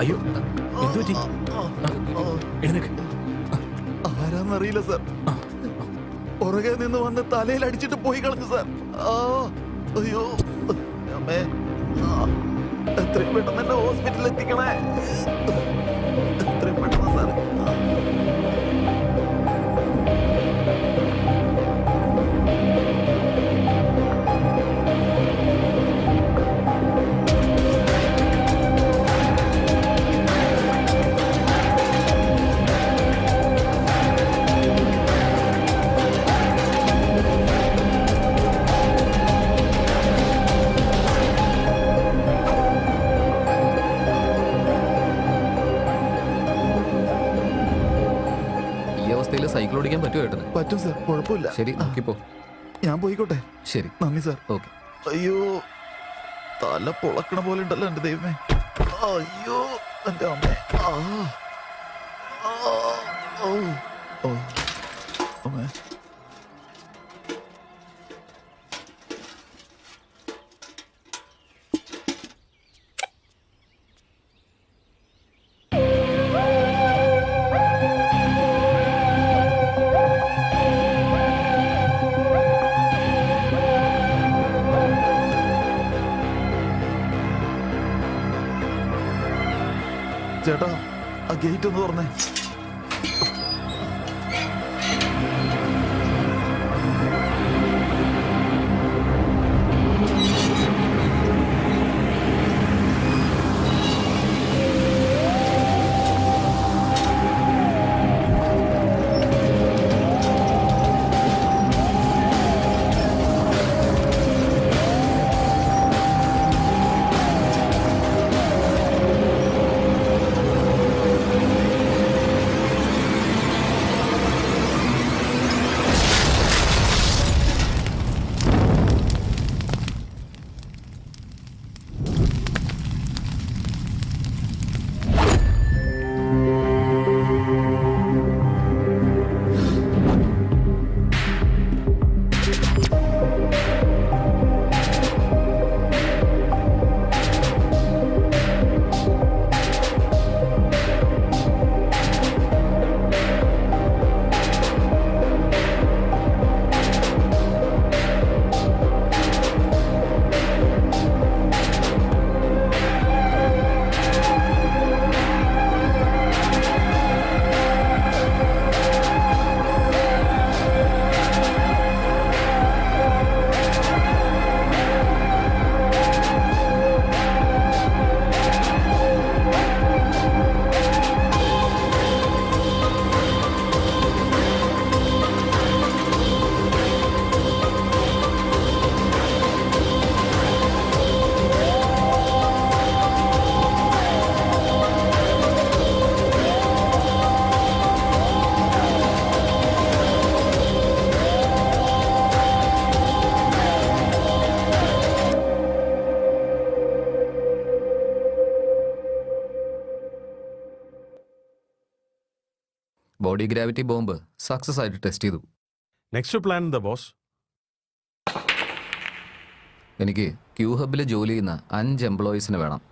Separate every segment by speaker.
Speaker 1: അയ്യോ എന്തു പറ്റി? എഴുന്നേക്ക്.
Speaker 2: ആരാന്നറിയില്ല സാർ. പുറകെ നിന്ന് വന്ന് തലയിൽ അടിച്ചിട്ട് പോയി കളഞ്ഞു സാർ. അയ്യോ അമ്മേ, എത്രയും പെട്ടെന്ന് എന്നെ ഹോസ്പിറ്റലിൽ എത്തിക്കണേ. എത്രയും പെട്ടെന്ന് സാർ.
Speaker 1: സൈക്കിൾ ഓടിക്കാൻ പറ്റുമോ ഏട്ടന്?
Speaker 2: പറ്റും സാർ, കുഴപ്പമില്ല.
Speaker 1: ശരി, നോക്കിപ്പോ.
Speaker 2: ഞാൻ പോയിക്കോട്ടെ.
Speaker 1: ശരി,
Speaker 2: നന്ദി സാർ.
Speaker 1: ഓക്കെ.
Speaker 2: അയ്യോ, തല പൊളക്കണ പോലെ ഉണ്ടല്ലോ എന്റെ ദൈവമേ. അയ്യോ എന്റെ അമ്മേ. അമ്മേ. ചേട്ടാ, ആ ഗേറ്റ് ഒന്ന് തുറന്നേ.
Speaker 1: ബോഡി ഗ്രാവിറ്റി ബോംബ് സക്സസ് ആയിട്ട് ടെസ്റ്റ് ചെയ്തു.
Speaker 3: നെക്സ്റ്റ് പ്ലാൻ എന്താ ബോസ്?
Speaker 1: എനിക്ക് ക്യൂ ഹബിൽ ജോലി ചെയ്യുന്ന 5 എംപ്ലോയീസിന് വേണം.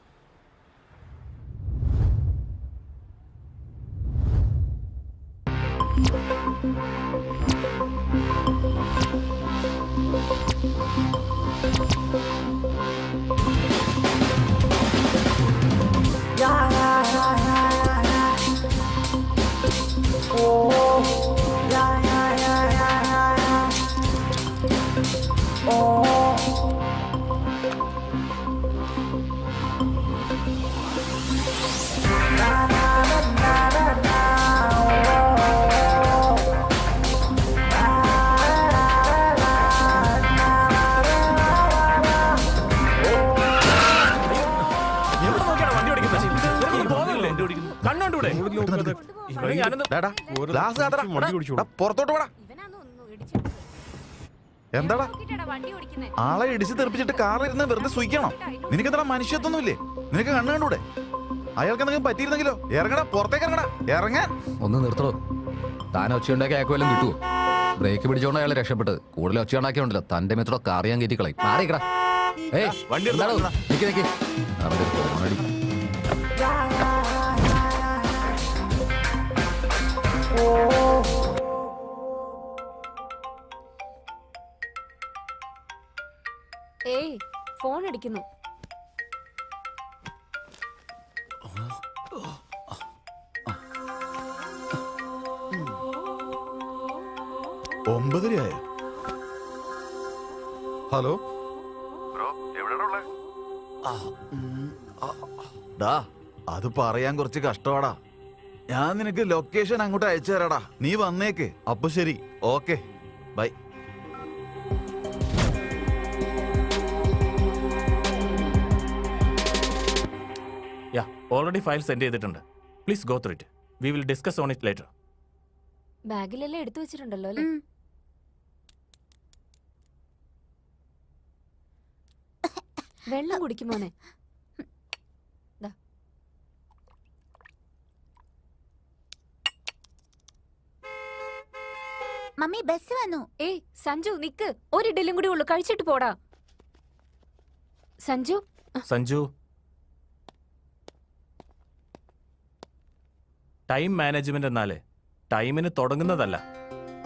Speaker 2: പുറത്തോട്ട് പോടാ. എന്താടാ ആളെ ഇടിച്ച് തെറിപ്പിച്ചിട്ട് കാറിരുന്ന് വെറുതെ സൂയിക്കണോ? നിനക്ക് എന്താ മനുഷ്യത്വമൊന്നുമില്ലേ? നിനക്ക് കണ്ണു കണ്ടൂടെ? അയാൾക്ക് എന്തെങ്കിലും പറ്റിയിരുന്നെങ്കിലോ? ഇറങ്ങടാ, പുറത്തേക്ക് ഇറങ്ങടാ, ഇറങ്ങാൻ.
Speaker 1: ഒന്ന് നിർത്തണോ? താൻ ഒച്ചയുണ്ടാക്കി അയക്കുമല്ലോ കിട്ടുമോ? ബ്രേക്ക് പിടിച്ചോണ്ട് അയാൾ രക്ഷപ്പെട്ടത്. കൂടുതൽ ഒച്ചയുണ്ടാക്കിയുണ്ടല്ലോ തന്റെ മിത്രോ കാറിയാൻ കയറ്റി കളയും. മാറിക്കടാ. ഏയ്
Speaker 3: വണ്ടി
Speaker 1: എന്താടോ? നിക്ക് നിക്ക്. അവന്റെ ഫോണടി.
Speaker 4: ഏയ് ഫോൺ അടിക്കുന്നു.
Speaker 2: ഒമ്പതരയായോ? ഹലോ ഡാ, അത് പറയാൻ കുറച്ച് കഷ്ടമാടാ. ഞാൻ നിനക്ക് ലൊക്കേഷൻ അങ്ങോട്ട് അയച്ചു തരാടാ. നീ വന്നേക്ക്. അപ്പൊ ശരി, okay, bye.
Speaker 5: Already file send ചെയ്തിട്ടുണ്ട്. Please go through it. We will discuss on it later.
Speaker 4: ബാഗിലെല്ലാം എടുത്തു വെച്ചിട്ടുണ്ടല്ലോ അല്ലേ? വെള്ളം കുടിക്കുമോനെ?
Speaker 6: മമ്മി ബസ് വന്നു.
Speaker 4: ഏയ് സഞ്ജു നിക്ക്, ഒരു ഇഡലിയും കൂടി ഉള്ളു, കഴിച്ചിട്ട് പോടാ. സഞ്ജു
Speaker 5: സഞ്ജു, ടൈം മാനേജ്മെന്റ് എന്നാലേ ടൈമിന് തുടങ്ങുന്നതല്ല,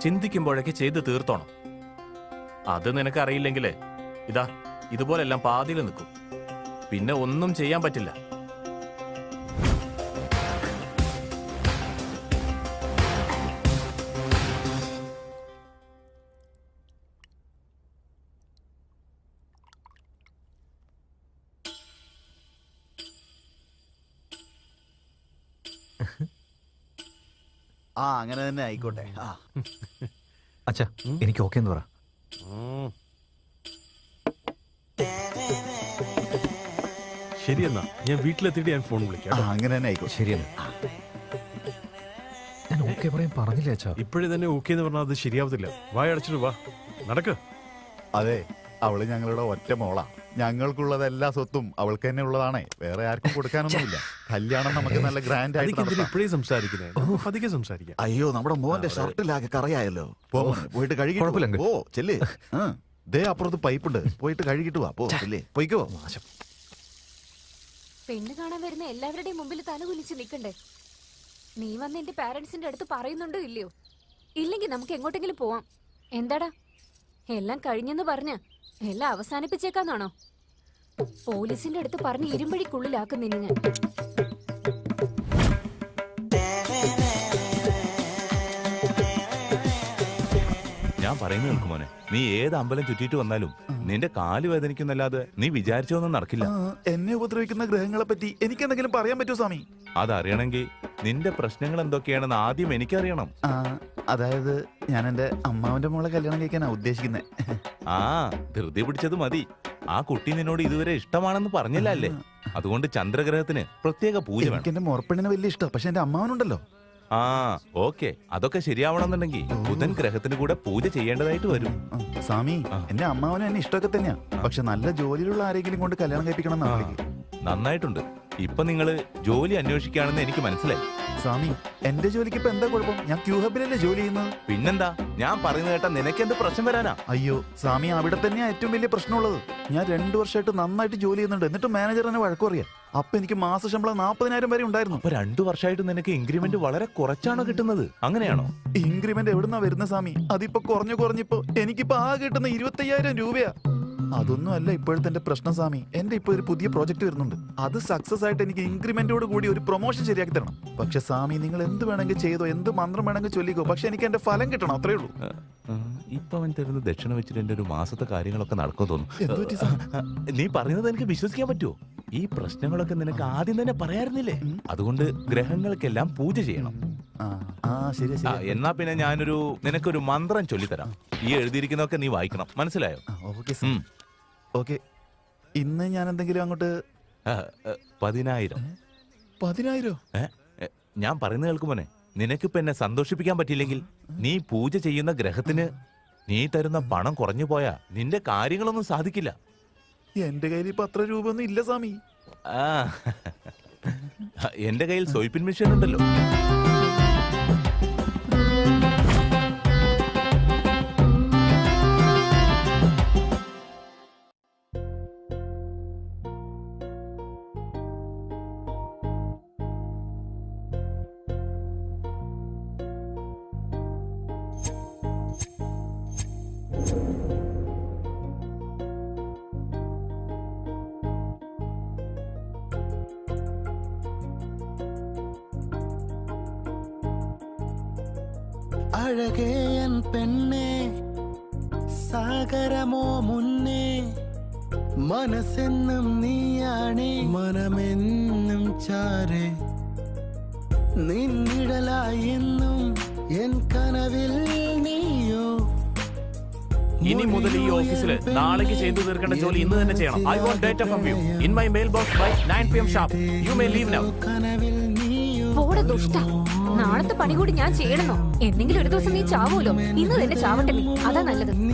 Speaker 5: ചിന്തിക്കുമ്പോഴേക്ക് ചെയ്ത് തീർത്തോണം. അത് നിനക്കറിയില്ലെങ്കിലേ ഇതാ ഇതുപോലെല്ലാം പാതിയിൽ നിൽക്കും, പിന്നെ ഒന്നും ചെയ്യാൻ പറ്റില്ല.
Speaker 2: ആ, അങ്ങനെ തന്നെ ആയിക്കോട്ടെ. ആ,
Speaker 7: അച്ഛാ എനിക്ക് ഓക്കെ എന്ന് പറ.
Speaker 3: ശരി എന്നാ ഞാൻ വീട്ടിലെത്തിയിട്ട് ഞാൻ ഫോൺ വിളിക്കാം കേട്ടോ.
Speaker 2: അങ്ങനെ തന്നെ ആയിക്കോട്ടെ.
Speaker 7: ശരിയല്ല, ഞാൻ ഓക്കെ പറയാൻ പറഞ്ഞില്ലേ അച്ഛാ?
Speaker 3: ഇപ്പോഴേ തന്നെ ഓക്കെ എന്ന് പറഞ്ഞാൽ അത് ശരിയാവത്തില്ല. വായ അടച്ചിട്ട് വാ, നടക്ക്.
Speaker 2: അതെ, അവള് ഞങ്ങളുടെ ഒറ്റ മോളാ. ഞങ്ങൾക്കുള്ളത് എല്ലാ സ്വത്തും അവൾക്ക് തന്നെ ഉള്ളതാണേ. വേറെ ആർക്കും കൊടുക്കാനൊന്നുമില്ല. കല്യാണം നമുക്ക് നല്ല ഗ്രാൻഡ് ആയിട്ട്
Speaker 3: അതിക്ക് എന്തിനാ
Speaker 2: നടത്താം.
Speaker 3: ഇപ്പോഴേ സംസാരിക്കുന്നത്? നമുക്ക് പതുക്കെ സംസാരിക്കാം.
Speaker 2: അയ്യോ, നമ്മുടെ മോന്റെ ഷർട്ടിലാകെ കറയായല്ലോ. പോയിട്ട് കഴുകി.
Speaker 7: കുഴപ്പമില്ല.
Speaker 2: ഓ ചെല്ലേ. ദേ അപ്പുറത്ത് പൈപ്പുണ്ട്, പോയിട്ട് കഴുകിട്ട് വാ. പോ ചെല്ലേ, പോയിക്കോ.
Speaker 4: പെണ്ണ് കാണാൻ വരുന്ന എല്ലാവരുടെയും മുമ്പിൽ തല കുലിച്ച് നിൽക്കണ്ടേ? നീ വന്ന് എന്റെ പാരന്റ്സിന്റെ അടുത്ത് പറയുന്നുണ്ടോ ഇല്ലയോ? ഇല്ലെങ്കിൽ നമുക്ക് എങ്ങോട്ടെങ്കിലും പോവാം. എന്താടാ, എല്ലാം കഴിഞ്ഞെന്ന് പറഞ്ഞ എല്ലാം അവസാനിപ്പിച്ചേക്കാന്നാണോ? പോലീസിന്റെ അടുത്ത് പറഞ്ഞ് ഇരുമ്പഴിക്കുള്ളിലാക്കും നിന്നെ ഞാൻ.
Speaker 8: ഞാൻ പറയുന്നത് കേൾക്കുമോനെ, നീ ഏത് അമ്പലം ചുറ്റിയിട്ട് വന്നാലും നിന്റെ കാല് വേദനിക്കുന്നല്ലാതെ നീ വിചാരിച്ചൊന്നും നടക്കില്ല.
Speaker 2: എന്നെ ഉപദ്രവിക്കുന്ന ഗ്രഹങ്ങളെ പറ്റി എനിക്ക് എന്തെങ്കിലും പറയാൻ പറ്റുമോ സ്വാമി?
Speaker 8: അതറിയണമെങ്കിൽ നിന്റെ പ്രശ്നങ്ങൾ എന്തൊക്കെയാണെന്ന് ആദ്യം എനിക്കറിയണം.
Speaker 2: അതായത് ഞാൻ എന്റെ അമ്മാവന്റെ മോളെ കല്യാണം കഴിക്കാനാ ഉദ്ദേശിക്കുന്നത്.
Speaker 8: ആ, ധൃതി പിടിച്ചത് മതി. ആ കുട്ടി നിന്നോട് ഇതുവരെ ഇഷ്ടമാണെന്ന് പറഞ്ഞില്ല അല്ലേ? അതുകൊണ്ട് ചന്ദ്രഗ്രഹത്തിന് പ്രത്യേക പൂജ വേണം.
Speaker 2: എനിക്ക് എന്റെ മുറപ്പെണ്ണിനെ വലിയ ഇഷ്ടം, പക്ഷെ എന്റെ അമ്മാവനുണ്ടല്ലോ.
Speaker 8: ആ ഓക്കെ, അതൊക്കെ ശരിയാവണമെന്നുണ്ടെങ്കിൽ ബുധൻ ഗ്രഹത്തിന് കൂടെ പൂജ ചെയ്യേണ്ടതായിട്ട് വരും.
Speaker 2: സ്വാമി, എന്റെ അമ്മാവനും എന്നെ ഇഷ്ടമൊക്കെ തന്നെയാ, പക്ഷെ നല്ല ജോലിയിലുള്ള ആരെങ്കിലും കൊണ്ട് കല്യാണം കഴിപ്പിക്കണം എന്നാണ്.
Speaker 8: നന്നായിട്ടുണ്ട്. ഇപ്പൊ നിങ്ങള് ജോലി അന്വേഷിക്കുകയാണെന്ന് എനിക്ക് മനസ്സിലായി.
Speaker 2: സ്വാമി, എന്റെ ജോലിക്ക് ഇപ്പൊ എന്താ കുഴപ്പം? ഞാൻ ക്യൂ ഹബിലല്ലേ ജോലി ചെയ്യുന്നത്.
Speaker 8: പിന്നെന്താ, ഞാൻ പറയുന്നത് കേട്ടാ നിനക്ക് എന്ത് പ്രശ്നം വരാനാ?
Speaker 2: അയ്യോ സ്വാമി, അവിടെ തന്നെയാ ഏറ്റവും വലിയ പ്രശ്നമുള്ളത്. ഞാൻ 2 വർഷമായിട്ട് നന്നായിട്ട് ജോലി ചെയ്യുന്നുണ്ട്, എന്നിട്ട് മാനേജർ എന്നെ വഴക്കു പറയാ. അപ്പൊ എനിക്ക് മാസ ശമ്പളം 40,000 വരെ ഉണ്ടായിരുന്നു.
Speaker 8: അപ്പൊ 2 വർഷമായിട്ട് നിനക്ക് ഇൻക്രിമെന്റ് വളരെ കുറച്ചാണോ കിട്ടുന്നത്? അങ്ങനെയാണോ?
Speaker 2: ഇൻക്രിമെന്റ് എവിടുന്നാ വരുന്ന സ്വാമി? അതിപ്പോ കുറഞ്ഞിപ്പോ എനിക്കിപ്പോ ആകെ കിട്ടുന്ന 25,000 രൂപയാ. അതൊന്നും അല്ല ഇപ്പോഴത്തെ എന്റെ പ്രശ്നം സ്വാമി. എന്റെ ഇപ്പൊ ഒരു പുതിയ പ്രോജക്ട് വരുന്നുണ്ട്. അത് സക്സസ് ആയിട്ട് എനിക്ക് ഇൻക്രിമെന്റോട് കൂടി ഒരു പ്രൊമോഷൻ ശരിയാക്കി തരണം. പക്ഷെ സ്വാമി, നിങ്ങൾ എന്ത് വേണമെങ്കിൽ ചെയ്തോ, എന്ത് മന്ത്രം വേണമെങ്കിൽ ചൊല്ലിക്കോ, പക്ഷെ എനിക്ക് എന്റെ ഫലം കിട്ടണം, അത്രേ ഉള്ളൂ.
Speaker 8: ഇപ്പൊ അവൻ തരുന്ന ദക്ഷിണ വെച്ചിട്ട് എന്റെ ഒരു മാസത്തെ കാര്യങ്ങളൊക്കെ നടക്കും
Speaker 2: എന്ത് പറ്റി
Speaker 8: തോന്നുന്നു. നീ പറയുന്നത് എനിക്ക് വിശ്വസിക്കാൻ പറ്റുമോ? ഈ പ്രശ്നങ്ങളൊക്കെ നിനക്ക് ആദ്യം തന്നെ പറയാറുന്നില്ലേ? അതുകൊണ്ട് ഗ്രഹങ്ങൾക്കെല്ലാം പൂജ ചെയ്യണം.
Speaker 2: ശരി
Speaker 8: ആ, എന്നാ പിന്നെ ഞാനൊരു നിനക്കൊരു മന്ത്രം ചൊല്ലിത്തരാം. ഈ എഴുതിയിരിക്കുന്നതൊക്കെ നീ വായിക്കണം, മനസ്സിലായോ?
Speaker 2: ഓക്കെ. ഇന്ന് ഞാൻ എന്തെങ്കിലും അങ്ങോട്ട്
Speaker 8: 10,000.
Speaker 2: 10,000?
Speaker 8: ഞാൻ പറയുന്നത് കേൾക്കുമോനെ, നിനക്കിപ്പോ എന്നെ സന്തോഷിപ്പിക്കാൻ പറ്റിയില്ലെങ്കിൽ നീ പൂജ ചെയ്യുന്ന ഗ്രഹത്തിന് നീ തരുന്ന പണം കുറഞ്ഞു പോയാ നിന്റെ കാര്യങ്ങളൊന്നും സാധിക്കില്ല.
Speaker 2: എന്റെ കയ്യിൽ ഇപ്പൊ അത്ര രൂപ ഒന്നും ഇല്ല സ്വാമി.
Speaker 8: ആ എന്റെ കയ്യിൽ സോയിപ്പിൻ മെഷീൻ ഉണ്ടല്ലോ.
Speaker 6: അഴകേ എൻ പെണ്ണേ സാഗരമോ മുന്നേ മനസ്സെന്നും നീയാണേ മനമെന്നും ചാരേ നിന്നിഴലായി എന്നും എൻ കനവിൽ നീയോ.
Speaker 5: ഇനി മുതൽ ഈ ഓഫീസിൽ നാളേക്ക് ചെയ്തു തീർക്കേണ്ട ജോലി ഇന്ന് തന്നെ ചെയ്യണം. I want data from you in my mailbox by 9 PM sharp. You may leave now.
Speaker 6: കനവിൽ നീയോ
Speaker 4: പോടെ ദുഷ്ട. നാളത്തെ പണി കൂടി ഞാൻ ചെയ്യണമെന്നോ? എന്തെങ്കിലും ഒരു ദിവസം നീ ചാവൂലോ. ഇന്ന് തന്നെ ചാവട്ടെ നീ. അതാ നല്ലത്.